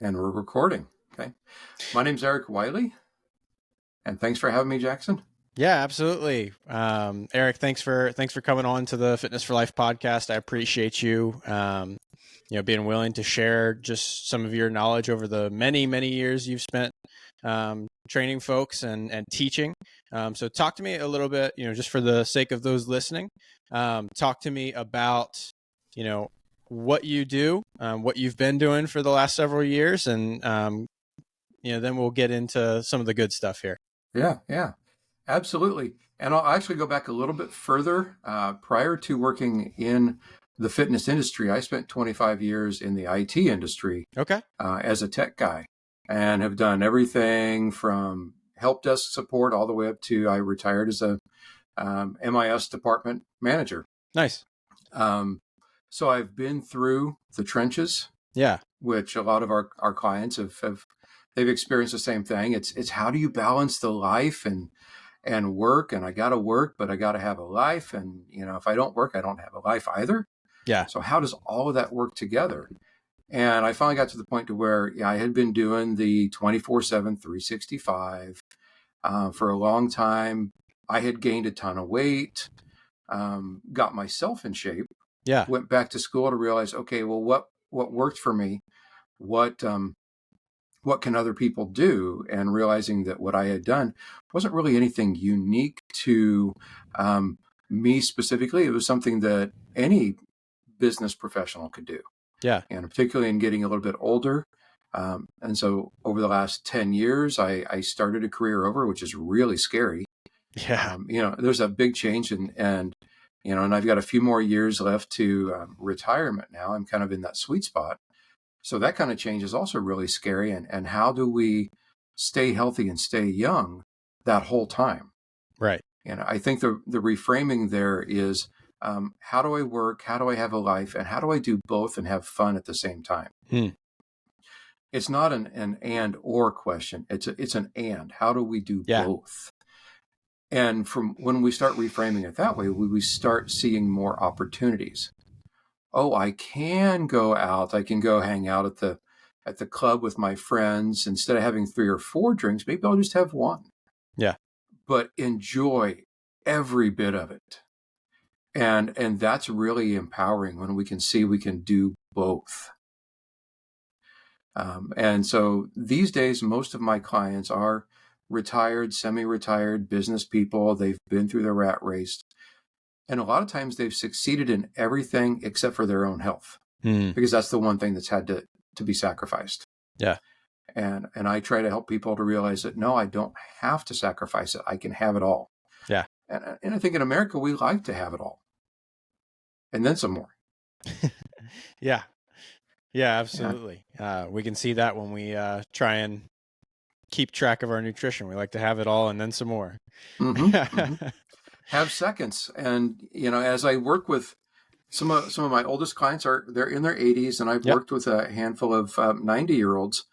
And we're recording. Okay. My name's Eric Wylie, and thanks for having me, Jackson. Yeah, absolutely. Eric, thanks for coming on to the Fitness for Life podcast. I appreciate you, being willing to share just some of your knowledge over the many years you've spent training folks and teaching. So talk to me a little bit, just for the sake of those listening. Talk to me about, what you do, what you've been doing for the last several years, and then we'll get into some of the good stuff here. Yeah, absolutely. And I'll actually go back a little bit further. Prior to working in the fitness industry, I spent 25 years in the IT industry Okay. as a tech guy, and have done everything from help desk support all the way up to I retired as a MIS department manager. Nice. So I've been through the trenches. Yeah. Which a lot of our clients have they've experienced the same thing. It's how do you balance the life and work, and I got to work, but I got to have a life. And, if I don't work, I don't have a life either. Yeah. So how does all of that work together? And I finally got to the point to where I had been doing the 24/7, 365 for a long time. I had gained a ton of weight, got myself in shape. Yeah. Went back to school to realize, okay, well, what worked for me? What can other people do? And realizing that what I had done wasn't really anything unique to me specifically. It was something that any business professional could do. Yeah. And particularly in getting a little bit older. And so over the last 10 years, I started a career over, which is really scary. Yeah. There's a big change and I've got a few more years left to retirement now. I'm kind of in that sweet spot. So that kind of change is also really scary. And how do we stay healthy and stay young that whole time? Right. And I think the reframing there is, how do I work? How do I have a life? And how do I do both and have fun at the same time? It's not an and or question. It's an and. How do we do both? And from when we start reframing it that way, we start seeing more opportunities. Oh, I can go out. I can go hang out at the club with my friends. Instead of having 3 or 4 drinks, maybe I'll just have 1. Yeah. But enjoy every bit of it. And that's really empowering when we can see we can do both. And so these days, most of my clients are retired, semi-retired business people. They've been through the rat race. And a lot of times they've succeeded in everything except for their own health, because that's the one thing that's had to be sacrificed. Yeah. And I try to help people to realize that, no, I don't have to sacrifice it. I can have it all. Yeah. And I think in America, we like to have it all. And then some more. Yeah. Yeah, absolutely. We can see that when we try and keep track of our nutrition. We like to have it all and then some more. Have seconds. And, as I work with some of my oldest clients, they're in their 80s, and I've worked with a handful of 90-year-olds,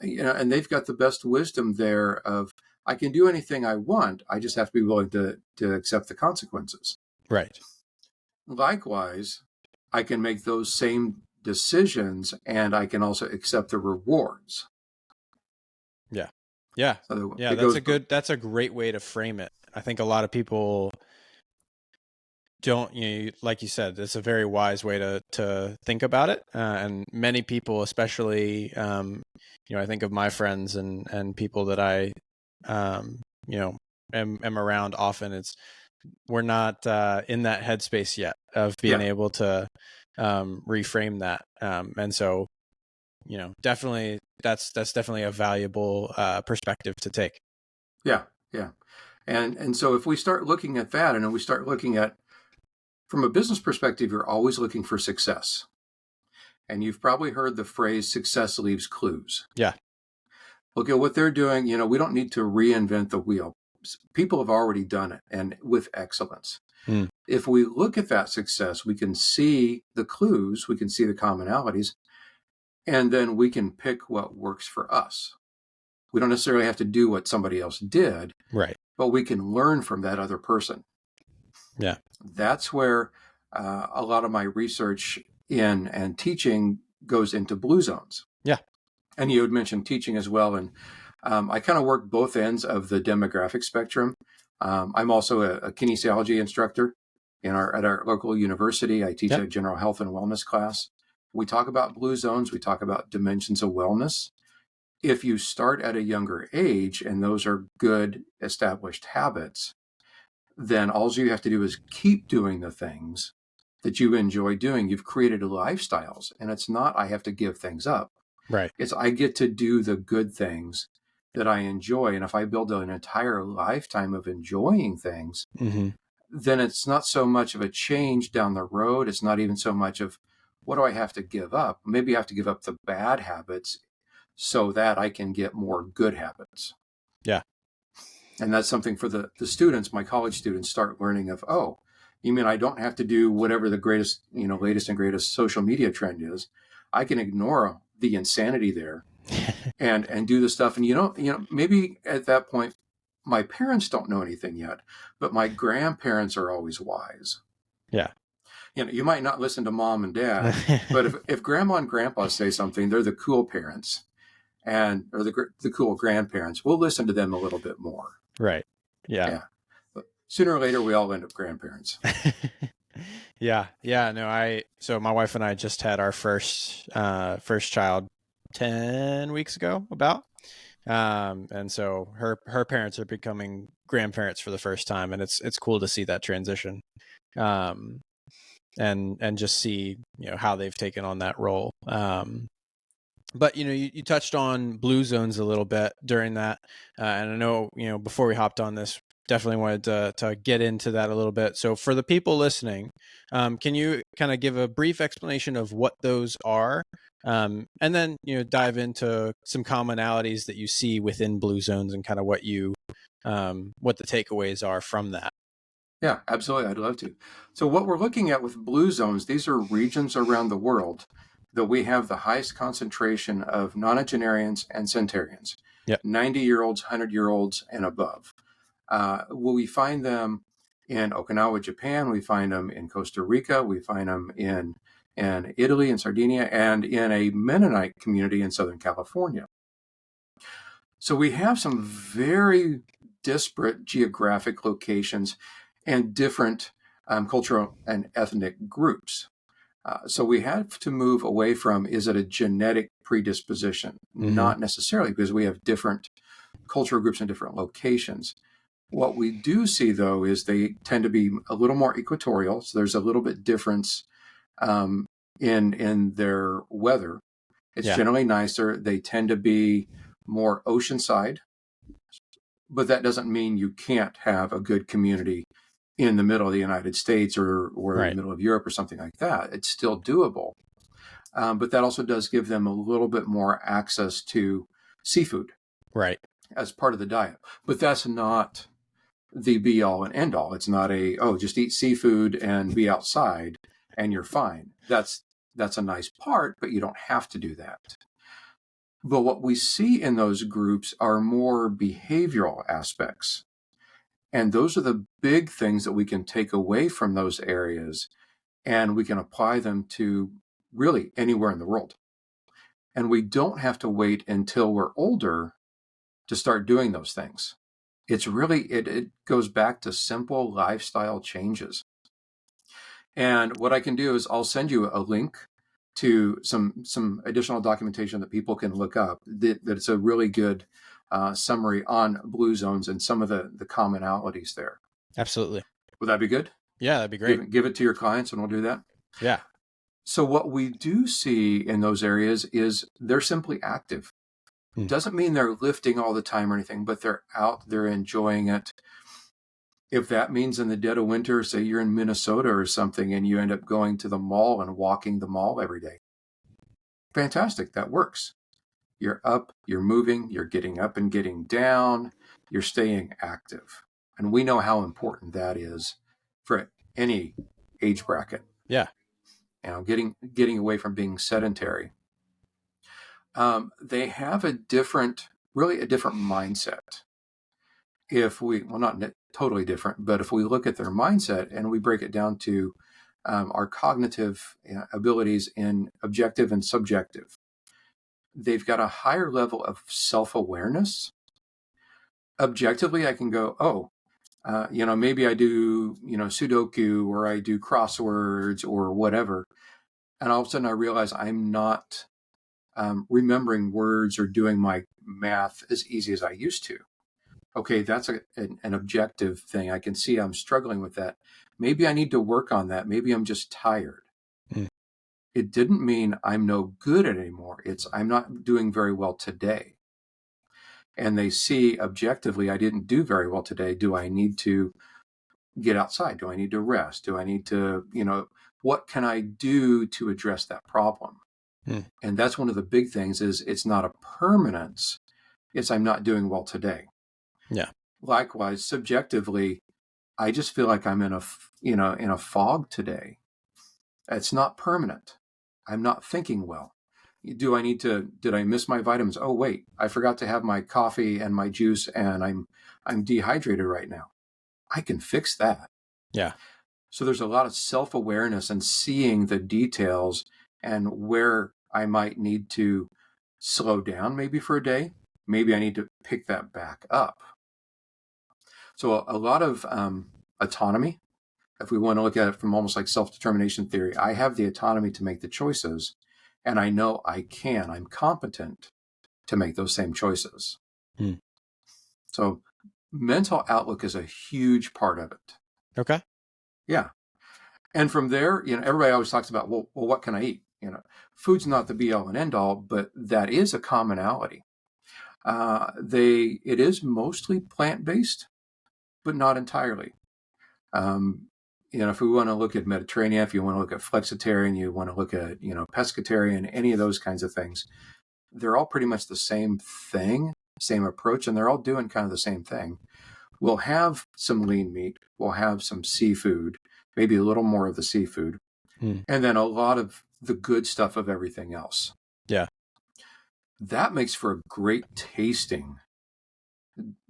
and they've got the best wisdom there of, I can do anything I want. I just have to be willing to accept the consequences. Right. Likewise, I can make those same decisions, and I can also accept the rewards. Yeah. Yeah. So that's a great way to frame it. I think a lot of people don't, like you said, it's a very wise way to think about it. And many people, especially, I think of my friends and people that I, am around often. We're not in that headspace yet of being able to reframe that. And so, definitely that's definitely a valuable perspective to take. Yeah. And so if we start looking at that, and then we start looking at, from a business perspective, you're always looking for success. And you've probably heard the phrase, success leaves clues. Yeah. Look at what they're doing. We don't need to reinvent the wheel. People have already done it, and with excellence. If we look at that success, we can see the clues, we can see the commonalities, and then we can pick what works for us. We don't necessarily have to do what somebody else did. Right. But we can learn from that other person. Yeah. That's where a lot of my research and teaching goes into blue zones. Yeah. And you had mentioned teaching as well. And I kind of work both ends of the demographic spectrum. I'm also a kinesiology instructor at our local university. I teach a general health and wellness class. We talk about blue zones. We talk about dimensions of wellness. If you start at a younger age, and those are good established habits, then all you have to do is keep doing the things that you enjoy doing. You've created lifestyles, and it's not, I have to give things up. Right. It's, I get to do the good things that I enjoy. And if I build an entire lifetime of enjoying things, then it's not so much of a change down the road. It's not even so much of, what do I have to give up? Maybe I have to give up the bad habits so that I can get more good habits. Yeah. And that's something for the students, my college students, start learning of, oh, you mean I don't have to do whatever the greatest, latest and greatest social media trend is. I can ignore the insanity there and do the stuff. And maybe at that point, my parents don't know anything yet, but my grandparents are always wise. Yeah. You might not listen to mom and dad, but if grandma and grandpa say something, they're the cool parents or the cool grandparents. We'll listen to them a little bit more. Right. Yeah. But sooner or later, we all end up grandparents. Yeah. No, so my wife and I just had our first child 10 weeks ago about. And so her parents are becoming grandparents for the first time, and it's cool to see that transition. And just see, how they've taken on that role. But, you touched on blue zones a little bit during that. And I know, before we hopped on this, definitely wanted to get into that a little bit. So for the people listening, can you kind of give a brief explanation of what those are? And then, dive into some commonalities that you see within blue zones and kind of what the takeaways are from that. Yeah, absolutely. I'd love to. So what we're looking at with blue zones, these are regions around the world that we have the highest concentration of nonagenarians and centenarians, 90-year-olds, 100-year-olds, and above. We find them in Okinawa, Japan. We find them in Costa Rica. We find them in Italy and Sardinia, and in a Mennonite community in Southern California. So we have some very disparate geographic locations and different cultural and ethnic groups. So we have to move away from, is it a genetic predisposition? Not necessarily, because we have different cultural groups in different locations. What we do see, though, is they tend to be a little more equatorial. So there's a little bit difference in their weather. It's generally nicer. They tend to be more oceanside. But that doesn't mean you can't have a good community in the middle of the United States or in the middle of Europe or something like that. It's still doable. But that also does give them a little bit more access to seafood as part of the diet. But that's not the be all and end all. It's not just eat seafood and be outside and you're fine. That's a nice part, but you don't have to do that. But what we see in those groups are more behavioral aspects. And those are the big things that we can take away from those areas, and we can apply them to really anywhere in the world. And we don't have to wait until we're older to start doing those things. It's really, it goes back to simple lifestyle changes. And what I can do is I'll send you a link to some additional documentation that people can look up. That it's a really good summary on blue zones and some of the commonalities there. Absolutely. Would that be good? Yeah, that'd be great. Give it to your clients and we'll do that. Yeah. So what we do see in those areas is they're simply active. Doesn't mean they're lifting all the time or anything, but they're out, they're enjoying it. If that means in the dead of winter, say you're in Minnesota or something, and you end up going to the mall and walking the mall every day. Fantastic. That works. You're up, you're moving, you're getting up and getting down, you're staying active. And we know how important that is for any age bracket. Yeah. Getting away from being sedentary. They have a different mindset. Not totally different, but if we look at their mindset and we break it down to our cognitive abilities in objective and subjective, they've got a higher level of self-awareness. Objectively, I can go, oh, maybe I do, Sudoku, or I do crosswords or whatever. And all of a sudden I realize I'm not remembering words or doing my math as easy as I used to. Okay, that's an objective thing. I can see I'm struggling with that. Maybe I need to work on that. Maybe I'm just tired. Mm. It didn't mean I'm no good at it anymore. It's I'm not doing very well today. And they see objectively, I didn't do very well today. Do I need to get outside? Do I need to rest? Do I need to, what can I do to address that problem? Mm. And that's one of the big things is it's not a permanence. It's I'm not doing well today. Yeah. Likewise, subjectively, I just feel like I'm in a fog today. It's not permanent. I'm not thinking well. Did I miss my vitamins? Oh, wait, I forgot to have my coffee and my juice and I'm dehydrated right now. I can fix that. Yeah. So there's a lot of self-awareness and seeing the details and where I might need to slow down maybe for a day. Maybe I need to pick that back up. So a lot of autonomy, if we want to look at it from almost like self-determination theory, I have the autonomy to make the choices, and I know I'm competent to make those same choices. Hmm. So mental outlook is a huge part of it. Okay. Yeah. And from there, everybody always talks about, well, what can I eat? Food's not the be all and end all, but that is a commonality. It is mostly plant-based, but not entirely. If we want to look at Mediterranean, if you want to look at flexitarian, you want to look at, pescatarian, any of those kinds of things, they're all pretty much the same thing, same approach, and they're all doing kind of the same thing. We'll have some lean meat, we'll have some seafood, maybe a little more of the seafood, and then a lot of the good stuff of everything else. Yeah. That makes for a great tasting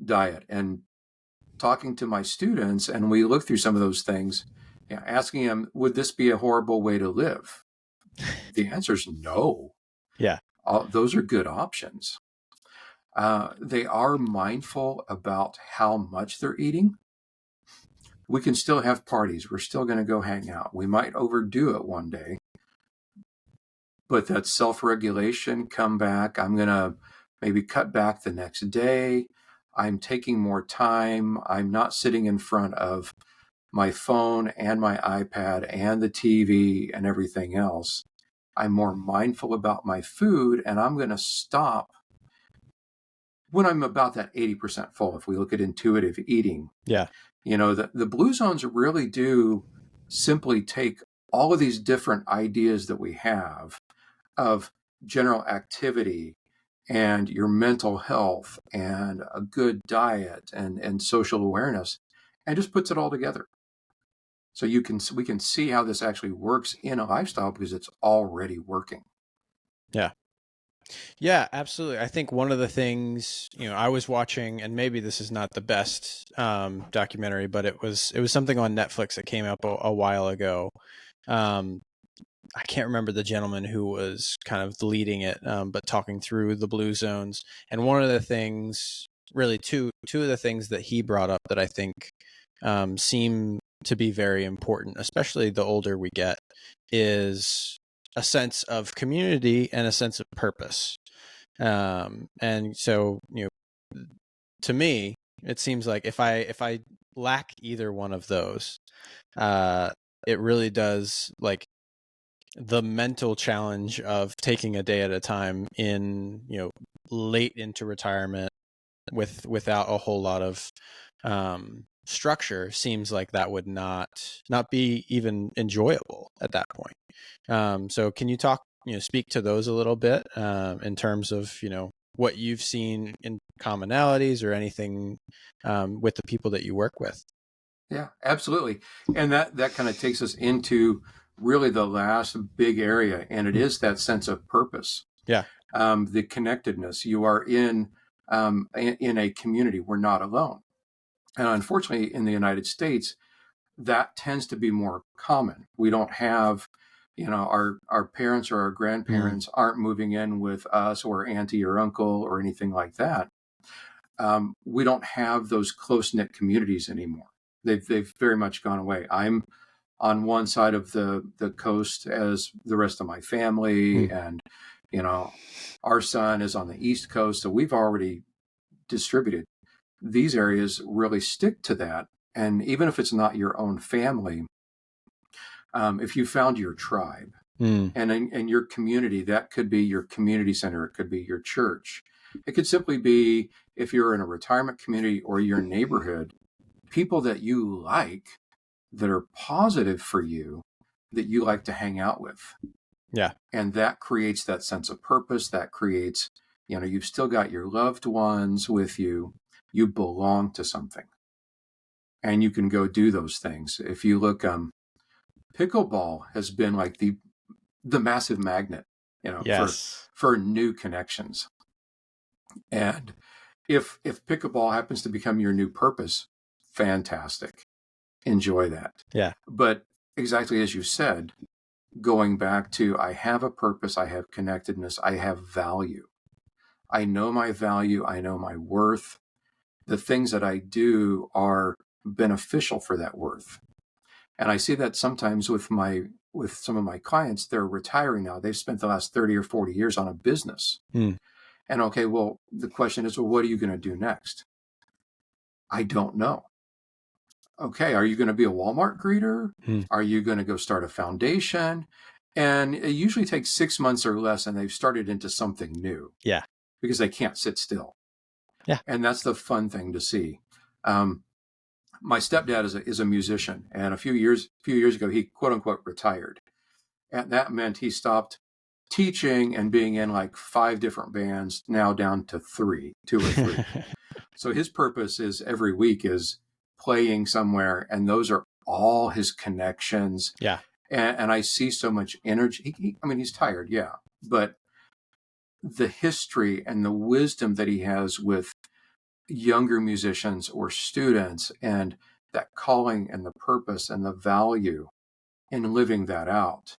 diet. And talking to my students, and we look through some of those things, asking them, would this be a horrible way to live? The answer is no. Yeah. Those are good options. They are mindful about how much they're eating. We can still have parties. We're still going to go hang out. We might overdo it one day, but that self-regulation, come back. I'm going to maybe cut back the next day. I'm taking more time. I'm not sitting in front of my phone and my iPad and the TV and everything else. I'm more mindful about my food, and I'm going to stop when I'm about that 80% full. If we look at intuitive eating, Yeah. The blue zones really do simply take all of these different ideas that we have of general activity and your mental health and a good diet and social awareness, and just puts it all together. So we can see how this actually works in a lifestyle because it's already working. Yeah. Yeah, absolutely. I think one of the things, I was watching, and maybe this is not the best documentary, but it was something on Netflix that came up a while ago. I can't remember the gentleman who was kind of leading it, but talking through the blue zones. And one of the things, really two of the things that he brought up that I think seem to be very important, especially the older we get, is a sense of community and a sense of purpose. And so, to me, it seems like if I lack either one of those, it really does, like, the mental challenge of taking a day at a time in, late into retirement without a whole lot of structure, seems like that would not be even enjoyable at that point. So can you speak to those a little bit in terms of, what you've seen in commonalities or anything with the people that you work with? Yeah, absolutely. And that kind of takes us into really the last big area, and it is that sense of purpose. Yeah. The connectedness. You are in a community. We're not alone. And unfortunately, in the United States, that tends to be more common. We don't have our parents or our Mm. grandparents aren't moving in with us or auntie or uncle or anything like that. We don't have those close-knit communities anymore. They've very much gone away. I'm on one side of the coast as the rest of my family, and our son is on the East Coast, so we've already distributed. These areas really stick to that, and even if it's not your own family, if you found your tribe and in your community, that could be your community center, it could be your church, it could simply be, if you're in a retirement community or your neighborhood, people that you like, that are positive for you, that you like to hang out with. Yeah. And that creates that sense of purpose. That creates, you've still got your loved ones with you. You belong to something. And you can go do those things. If you look, pickleball has been like the massive magnet, Yes. for new connections. And if pickleball happens to become your new purpose, fantastic. Enjoy that. Yeah. But exactly as you said, going back to, I have a purpose, I have connectedness, I have value. I know my value, I know my worth. The things that I do are beneficial for that worth. And I see that sometimes with some of my clients. They're retiring now. They've spent the last 30 or 40 years on a business. And okay, well, the question is, well, what are you going to do next? I don't know. Okay, are you going to be a Walmart greeter? Are you going to go start a foundation? And it usually takes 6 months or less, and they've started into something new. Yeah. Because they can't sit still. Yeah. And that's the fun thing to see. My stepdad is a musician, and a few years ago, he quote unquote retired. And that meant he stopped teaching and being in like 5 different bands, now down to 2 or 3. So his purpose is every week is playing somewhere, and those are all his connections. Yeah. And I see so much energy. He's tired, yeah, but the history and the wisdom that he has with younger musicians or students, and that calling and the purpose and the value in living that out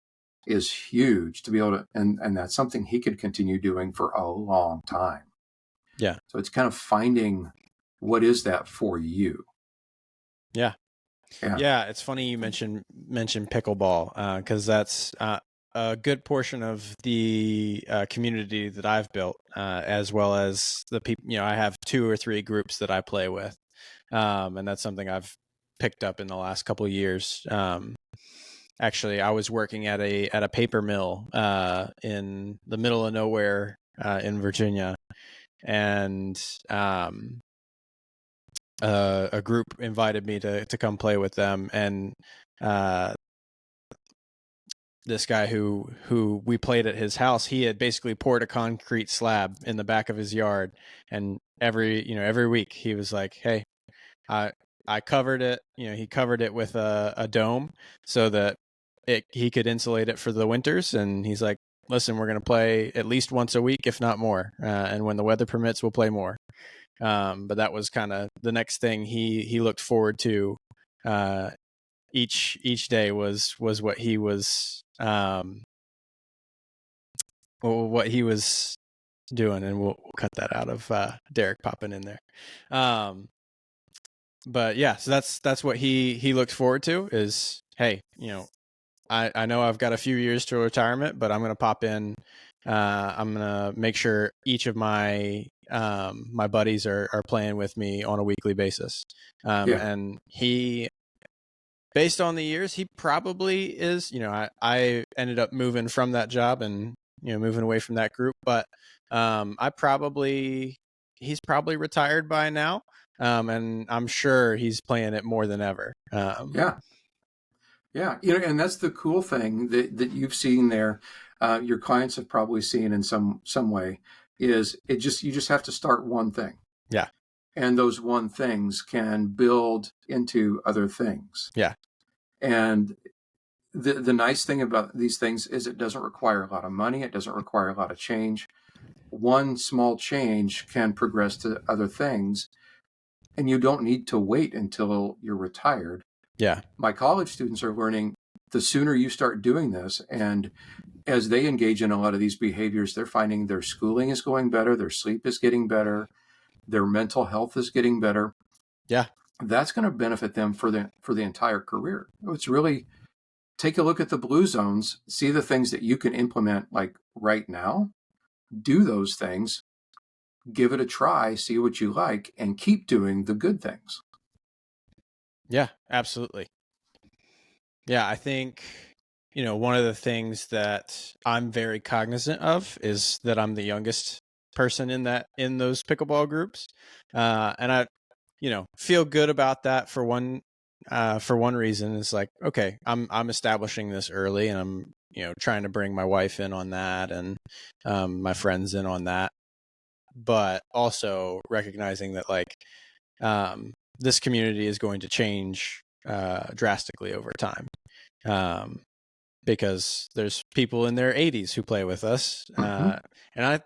is huge to be able to, and that's something he could continue doing for a long time. Yeah. So it's kind of finding, what is that for you? Yeah. Yeah. Yeah. It's funny you mentioned pickleball, because that's a good portion of the community that I've built, as well as the people. I have 2 or 3 groups that I play with, and that's something I've picked up in the last couple of years. Actually, I was working at a paper mill in the middle of nowhere in Virginia, and a group invited me to come play with them, and this guy who we played at his house, he had basically poured a concrete slab in the back of his yard, and every week he was like, "Hey, I covered it." He covered it with a dome so that he could insulate it for the winters, and he's like, "Listen, we're going to play at least once a week, if not more, and when the weather permits, we'll play more." But that was kind of the next thing he looked forward to. Each day was what he was what he was doing, and we'll cut that out of Derek popping in there. But yeah, so that's what he looks forward to is, hey, I know I've got a few years to retirement, but I'm going to pop in. I'm going to make sure each of my my buddies are playing with me on a weekly basis. And he, based on the years, he probably is. I ended up moving from that job and moving away from that group, but he's probably retired by now, and I'm sure he's playing it more than ever. Yeah, and that's the cool thing that you've seen there. Your clients have probably seen in some way, is you just have to start one thing. Yeah. And those one things can build into other things. Yeah. And the nice thing about these things is it doesn't require a lot of money. It doesn't require a lot of change. One small change can progress to other things, and you don't need to wait until you're retired. Yeah. My college students are learning the sooner you start doing this, and as they engage in a lot of these behaviors, they're finding their schooling is going better, their sleep is getting better, their mental health is getting better. Yeah. That's going to benefit them for the entire career. It's really, take a look at the blue zones, see the things that you can implement like right now, do those things, give it a try, see what you like, and keep doing the good things. Yeah, absolutely. Yeah, I think, one of the things that I'm very cognizant of is that I'm the youngest person in those pickleball groups. And I, feel good about that for one reason. It's like, okay, I'm establishing this early, and I'm, trying to bring my wife in on that, and my friends in on that, but also recognizing that, like, this community is going to change drastically over time, because there's people in their 80s who play with us. And I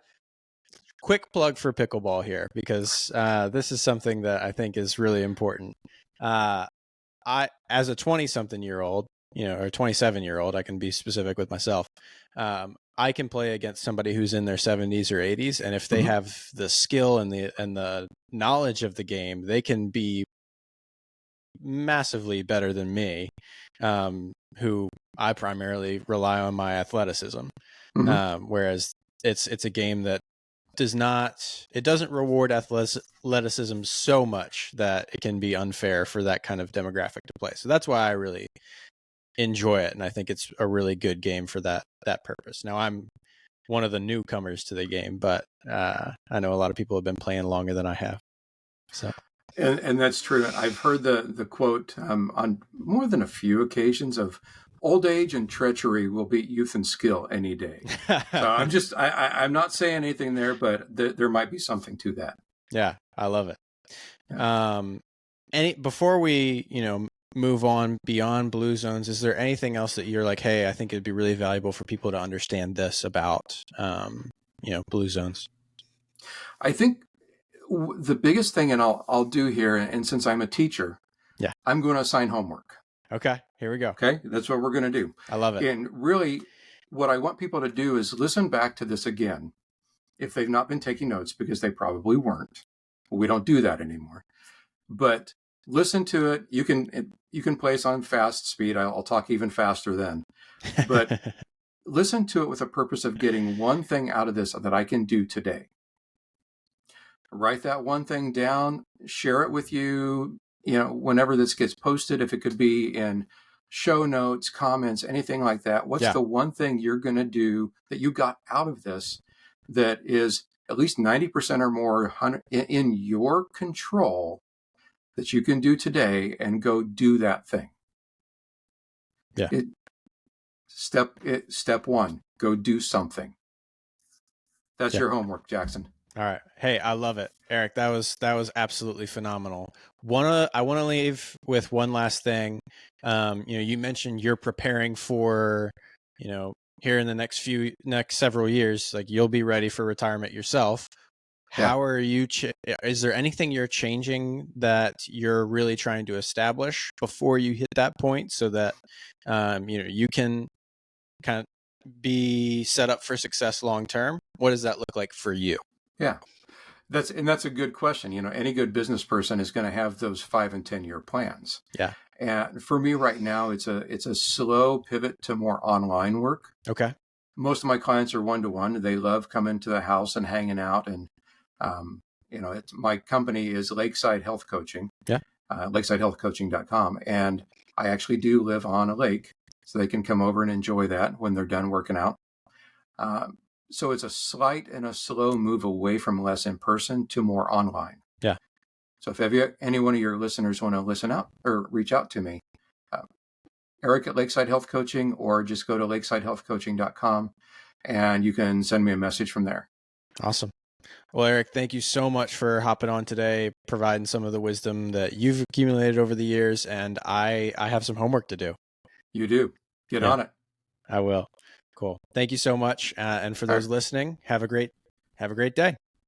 quick plug for pickleball here, because this is something that I think is really important. I, as a 20-something-year-old, or 27-year-old, I can be specific with myself. I can play against somebody who's in their 70s or 80s, and if they have the skill and the knowledge of the game, they can be massively better than me, who I primarily rely on my athleticism. Whereas it's a game that doesn't reward athleticism so much that it can be unfair for that kind of demographic to play. So that's why I really enjoy it, and I think it's a really good game for that purpose. Now, I'm one of the newcomers to the game, but I know a lot of people have been playing longer than I have. So. And that's true. I've heard the quote on more than a few occasions of old age and treachery will beat youth and skill any day. So I'm not saying anything there, but there might be something to that. Yeah, I love it. Yeah. Before we, move on beyond blue zones, is there anything else that you're like, hey, I think it'd be really valuable for people to understand this about, blue zones? I think the biggest thing, and I'll do here, and since I'm a teacher, I'm going to assign homework. Okay, here we go. Okay, that's what we're going to do. I love it. And really, what I want people to do is listen back to this again. If they've not been taking notes, because they probably weren't. We don't do that anymore. But listen to it. You can play us on fast speed. I'll talk even faster then. But listen to it with a purpose of getting one thing out of this that I can do today. Write that one thing down, share it with you, whenever this gets posted, if it could be in show notes, comments, anything like that. What's the one thing you're going to do that you got out of this that is at least 90% or more in your control that you can do today, and go do that thing? Yeah. Step one, go do something. That's your homework, Jackson. All right. Hey, I love it. Eric, that was absolutely phenomenal. I want to leave with one last thing. You mentioned you're preparing for, here in the next several years, like you'll be ready for retirement yourself. How are you, is there anything you're changing that you're really trying to establish before you hit that point, so that, you can kind of be set up for success long-term? What does that look like for you? Yeah, that's a good question. Any good business person is going to have those 5 and 10-year plans. Yeah. And for me right now, it's a slow pivot to more online work. Okay. Most of my clients are one-to-one. They love coming to the house and hanging out. And, my company is Lakeside Health Coaching. Yeah. LakesideHealthCoaching.com. And I actually do live on a lake, so they can come over and enjoy that when they're done working out. So it's a slight and a slow move away from less in person to more online. Yeah. So if any one of your listeners want to listen out or reach out to me, Eric at Lakeside Health Coaching, or just go to LakesideHealthCoaching.com and you can send me a message from there. Awesome. Well, Eric, thank you so much for hopping on today, providing some of the wisdom that you've accumulated over the years. And I have some homework to do. You do. Get on it. I will. Cool. Thank you so much. And for those listening, have a great day.